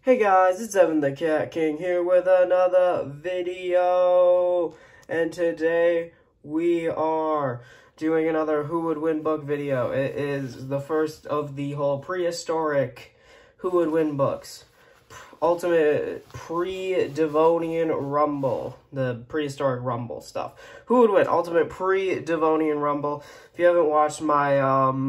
Hey guys, it's Evan the Cat King here with another video, and today we are doing another Who Would Win book video. It is the first of the whole prehistoric Who Would Win books. Ultimate Pre-Devonian Rumble, the prehistoric Rumble stuff. Who would win? Ultimate Pre-Devonian Rumble. If you haven't watched my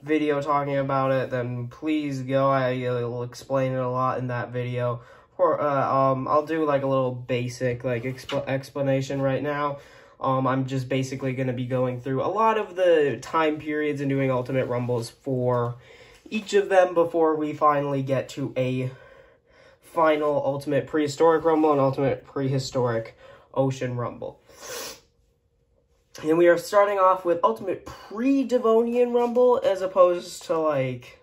video talking about it, then please go. I'll explain it a lot in that video. Or I'll do like a little basic like explanation right now. I'm just basically going to be going through a lot of the time periods and doing ultimate rumbles for each of them before we finally get to a final ultimate prehistoric rumble and ultimate prehistoric ocean rumble. And we are starting off with ultimate pre-Devonian rumble as opposed to like,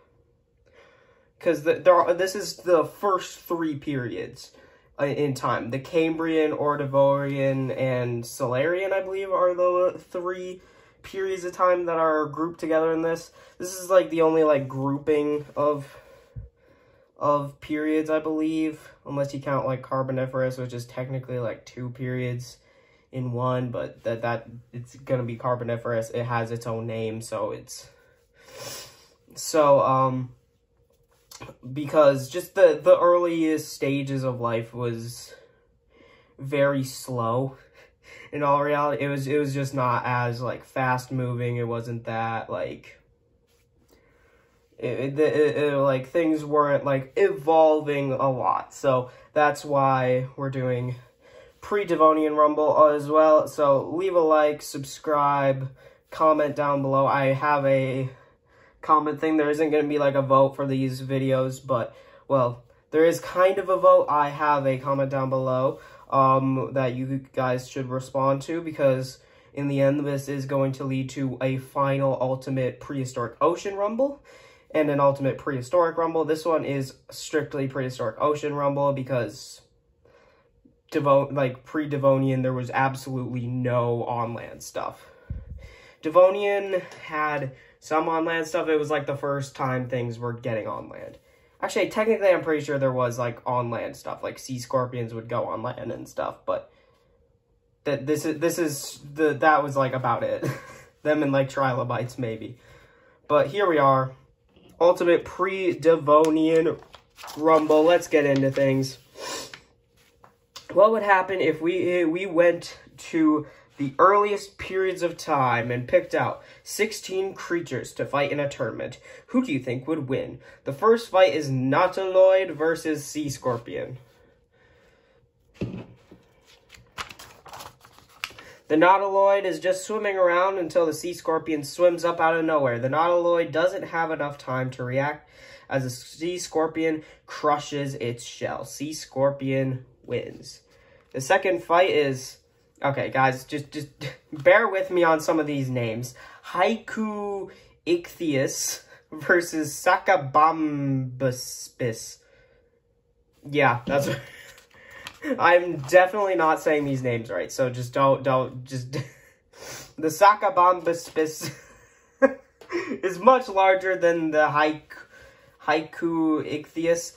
because this is the first three periods in time. The Cambrian, Ordovirian, and Silurian, I believe, are the three periods of time that are grouped together in this. This is like the only like grouping of periods, I believe, unless you count like Carboniferous, which is technically like two periods in one, but that it's gonna be Carboniferous. It has its own name, so it's because just the earliest stages of life was very slow. In all reality, it was just not as like fast moving. It wasn't that like like things weren't like evolving a lot. So that's why we're doing Pre-Devonian Rumble as well. So leave a like, subscribe, comment down below. I have a comment thing. There isn't going to be like a vote for these videos, but well, there is kind of a vote. I have a comment down below that you guys should respond to, because in the end this is going to lead to a final ultimate prehistoric ocean rumble and an ultimate prehistoric rumble. This one is strictly prehistoric ocean rumble because pre-Devonian, there was absolutely no on-land stuff. Devonian had some on-land stuff. It was like the first time things were getting on land. Actually, technically, I'm pretty sure there was like on-land stuff, like sea scorpions would go on land and stuff. But that was like about it. Them and like trilobites maybe. But here we are, ultimate pre-Devonian rumble. Let's get into things. What would happen if we went to the earliest periods of time and picked out 16 creatures to fight in a tournament? Who do you think would win? The first fight is Nautiloid versus Sea Scorpion. The Nautiloid is just swimming around until the Sea Scorpion swims up out of nowhere. The Nautiloid doesn't have enough time to react as the Sea Scorpion crushes its shell. Sea Scorpion wins. The second fight is, okay guys, just bear with me on some of these names. Haiku Ichthyius versus Sakabambaspis. Yeah, that's I'm definitely not saying these names right, so just don't the Sakabambaspis is much larger than the Haiku Ichthyius.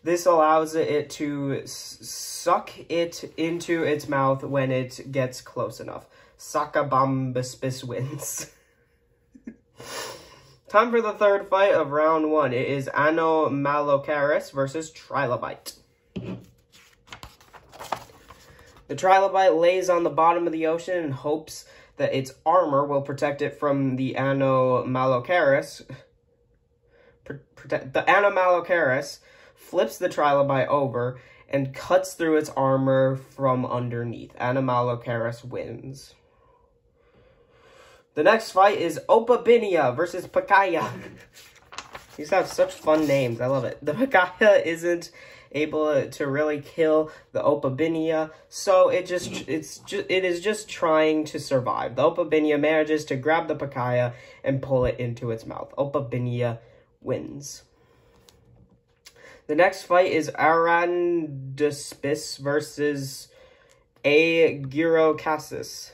This allows it to suck it into its mouth when it gets close enough. Sakabambaspis wins. Time for the third fight of round one. It is Anomalocaris versus Trilobite. The Trilobite lays on the bottom of the ocean and hopes that its armor will protect it from the Anomalocaris. The Anomalocaris flips the Trilobite over and cuts through its armor from underneath. Anomalocaris wins. The next fight is Opabinia versus Pacaya. These have such fun names. I love it. The Pacaya isn't able to really kill the Opabinia, so it is just trying to survive. The Opabinia manages to grab the Pacaya and pull it into its mouth. Opabinia wins. The next fight is Arandaspis versus Aegirocassis.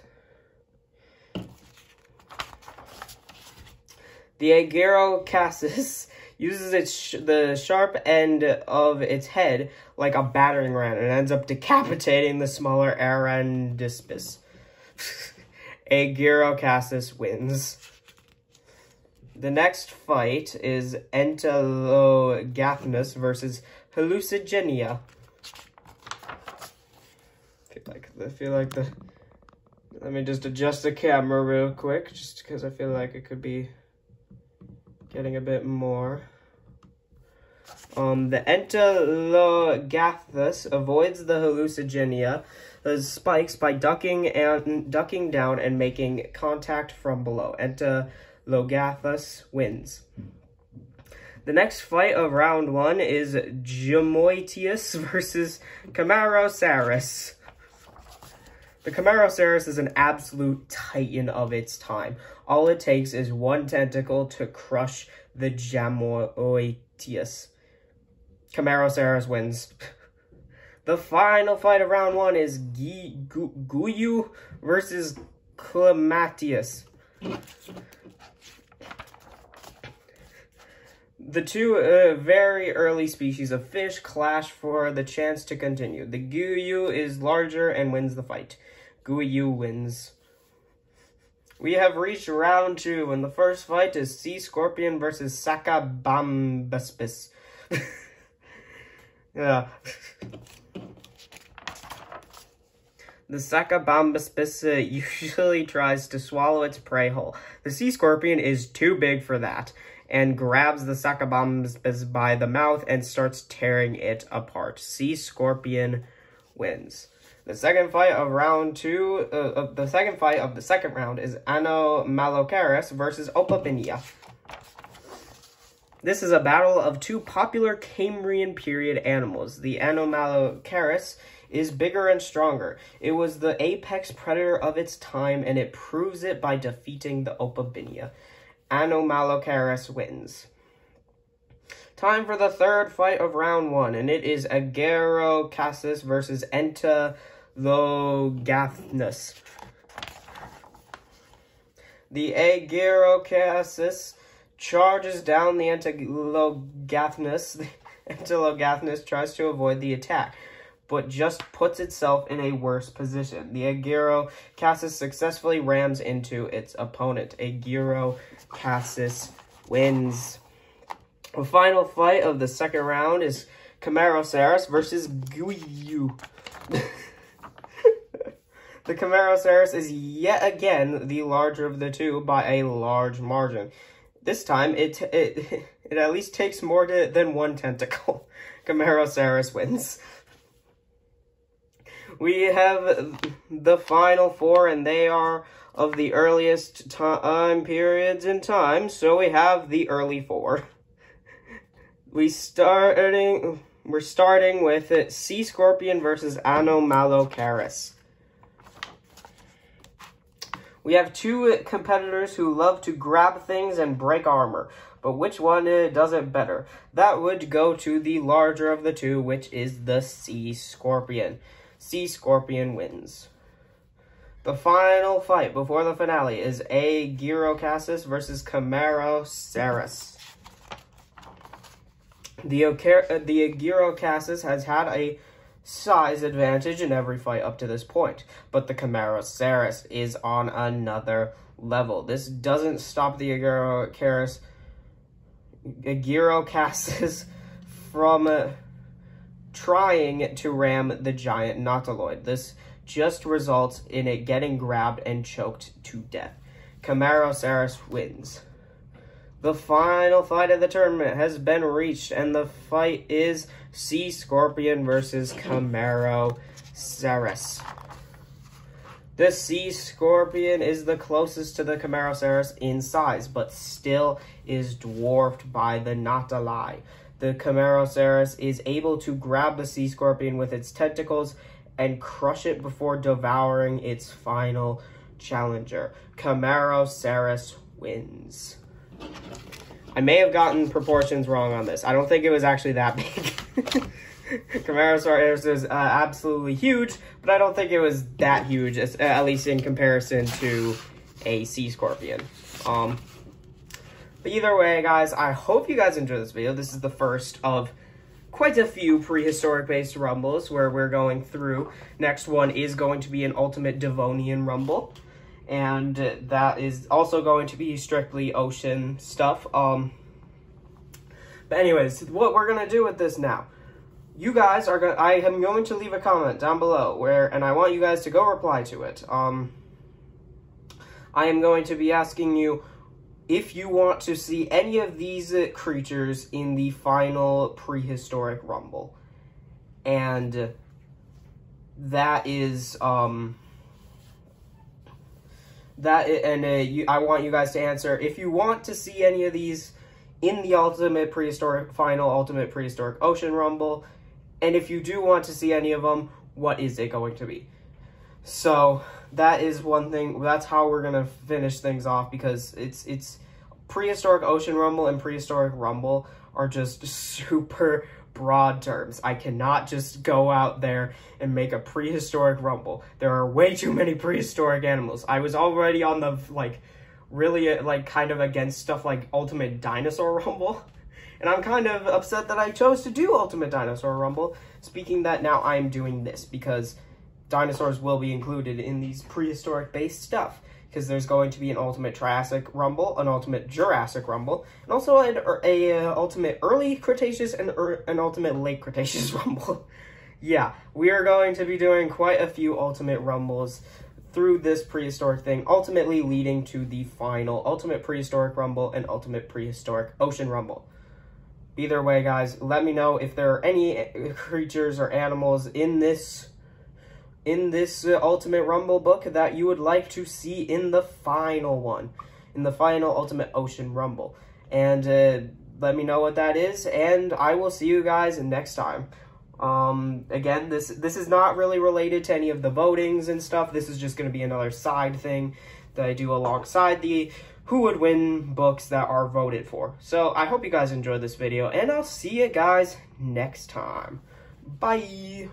The Aegirocassis uses the sharp end of its head like a battering ram and ends up decapitating the smaller Arandispus. Agirocastus wins. The next fight is Entelogathnus versus Hallucigenia. I feel like the... Let me just adjust the camera real quick, just because I feel like it could be getting a bit more. The Entelogathus avoids the Hallucigenia spikes by ducking down and making contact from below. Entelogathus wins. The next fight of round 1 is Gemoitius versus Camarosaurus. The Camarosaurus is an absolute titan of its time. All it takes is one tentacle to crush the Gemoitius. Camarosaurus wins. The final fight of round 1 is Guyu versus Climatius. The two very early species of fish clash for the chance to continue. The Guyu is larger and wins the fight. Guyu wins. We have reached round 2, and the first fight is Sea Scorpion versus Sacabambaspis. Yeah. The Sacabambaspis usually tries to swallow its prey whole. The sea scorpion is too big for that, and grabs the Sacabambaspis by the mouth and starts tearing it apart. Sea scorpion wins. The second fight of round 2, the second fight of the second round is Anomalocaris versus Opabinia. This is a battle of two popular Cambrian period animals. The Anomalocaris is bigger and stronger. It was the apex predator of its time, and it proves it by defeating the Opabinia. Anomalocaris wins. Time for the third fight of round 1, and it is Agirocastus versus Entelogathnus. The Agirocastus charges down the Entelogathnus. The Entelogathnus tries to avoid the attack, but just puts itself in a worse position. The Agirocastus successfully rams into its opponent. Agirocastus wins. The final fight of the second round is Camarosaurus versus Guyu. The Camarosaurus is yet again the larger of the two by a large margin. This time, it at least takes more than one tentacle. Camarosaurus wins. We have the final 4, and they are of the earliest time periods in time. So we have the early 4. We're starting with Sea Scorpion versus Anomalocaris. We have two competitors who love to grab things and break armor, but which one does it better? That would go to the larger of the two, which is the Sea Scorpion. Sea Scorpion wins. The final fight before the finale is Agirocastus versus Camarosaurus. The Agirocastus has had a size advantage in every fight up to this point, but the Camarosaurus is on another level. This doesn't stop the Agirocastus from trying to ram the giant nautiloid. This just results in it getting grabbed and choked to death. Camarosaurus wins. The final fight of the tournament has been reached, and the fight is Sea Scorpion versus Camarosaurus. The Sea Scorpion is the closest to the Camarosaurus in size, but still is dwarfed by the Nautili. The Camarosaurus is able to grab the Sea Scorpion with its tentacles and crush it before devouring its final challenger. Camarosaurus wins. I may have gotten proportions wrong on this. I don't think it was actually that big. Camarosaurus is absolutely huge, but I don't think it was that huge, at least in comparison to a sea scorpion. But either way, guys, I hope you guys enjoyed this video. This is the first of quite a few prehistoric-based rumbles where we're going through. Next one is going to be an Ultimate Devonian rumble. And that is also going to be strictly ocean stuff. But anyways, what we're going to do with this now. You guys are going to, I am going to leave a comment down below and I want you guys to go reply to it. I am going to be asking you if you want to see any of these creatures in the final prehistoric rumble. And that is, I want you guys to answer if you want to see any of these in the final Ultimate Prehistoric Ocean Rumble, and if you do want to see any of them, what is it going to be? So that is one thing. That's how we're gonna finish things off, because it's Prehistoric Ocean Rumble and Prehistoric Rumble are just super broad terms. I cannot just go out there and make a prehistoric rumble. There are way too many prehistoric animals. I was already on the, really, kind of against stuff like Ultimate Dinosaur Rumble. And I'm kind of upset that I chose to do Ultimate Dinosaur Rumble. Speaking that, now I'm doing this because dinosaurs will be included in these prehistoric-based stuff. Because there's going to be an Ultimate Triassic Rumble, an Ultimate Jurassic Rumble, and also an Ultimate Early Cretaceous and an Ultimate Late Cretaceous Rumble. Yeah, we are going to be doing quite a few Ultimate Rumbles through this prehistoric thing, ultimately leading to the final Ultimate Prehistoric Rumble and Ultimate Prehistoric Ocean Rumble. Either way, guys, let me know if there are any creatures or animals in this Ultimate Rumble book that you would like to see in the final one, in the final Ultimate Ocean Rumble. And let me know what that is, and I will see you guys next time. Again, this is not really related to any of the votings and stuff. This is just going to be another side thing that I do alongside the Who Would Win books that are voted for. So I hope you guys enjoyed this video, and I'll see you guys next time. Bye!